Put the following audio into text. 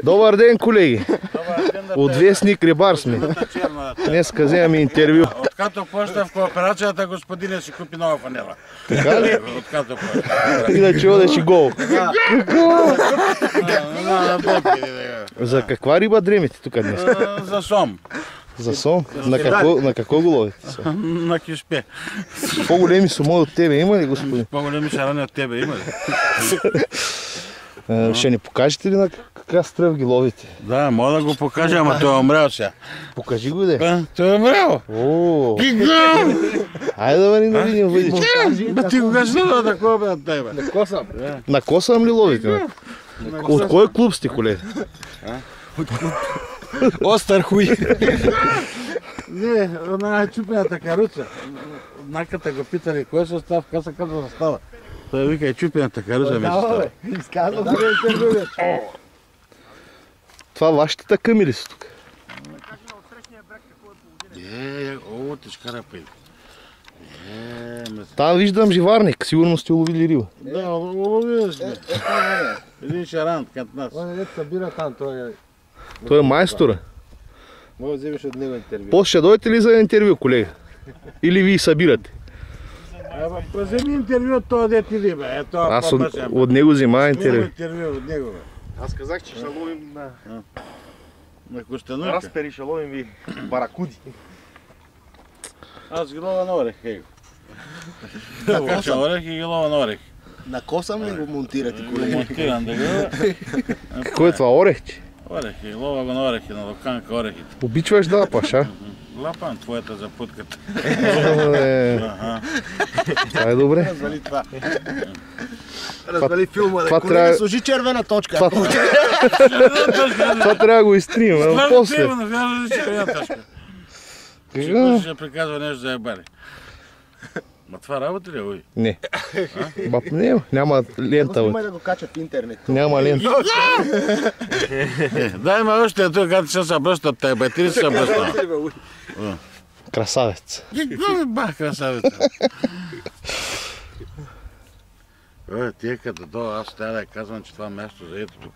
Добър ден, колеги! От вестник Рибар сме. Днеска вземаме интервю. Откато почта в кооперацията, господине си купи нова фанела. Така ли? Откато почта. Иначе одеш и гол. За каква риба дремите тук днес? За сом. За сом? На какво го ловите? На кишпе. По-големи сумои от тебе има ли, господин? По-големи шарани от тебе има ли? Ще ни покажете ли на какъв стръв ги ловите? Да, мога да го покажа, ама той е умрял сега. Покажи го, де. Той е умрял. Айде да ни видим въдиче. Ти кога ще да такова бе от тебе? На косъм. На косъм ли ловите? От кой клуб сте, колеги? Остър хуй. Не, на чупената каруца. Наката го питали, кой се става в каса, казва да става. Той вика, чупената каруца ми се става. Изказвам да ме интервюваш. Това вашите такъми ли са тук? Ти шкара пили. Там виждам живарник, сигурно сте уловили риба. Да, уловили сме. Един шарант като нас. Той не събира там, той е... Той е майстора. Може да вземеш от него интервю. После ще дойдете ли за интервю, колега? Или вие събирате? Вземи интервю от този дете ли, бе. Аз от него взема интервю. Интервю от него, бе. Аз казах, че ще ловим На Костянурка. разпери, ще ловим ви баракуди. Аз ги лова на орех, его. Така че орех и ги лова на орех. На косъм ли го монтирате, Го колеги? монтирам да го... Какво е това, орехче? Орехи, лова го на орехи, на локанка орехите. Обичваш да лапаш, а? Лапам твоята за путката. Това е добре. Развали това. Развали филма, това да колега трябва- служи червена точка. Това трябва да го изтрием, а после. Ще приказва нещо за ебали. Ма това работа ли е, ой? Не. Бап, няма лента. Има да го кача в интернет. Няма лента. Дай ме още, а той като ще се бръща от тебе, ти ли се бръща? Красавец. Бах, красавица. Тия като долу, аз трябва да казвам, че това място за ето тук.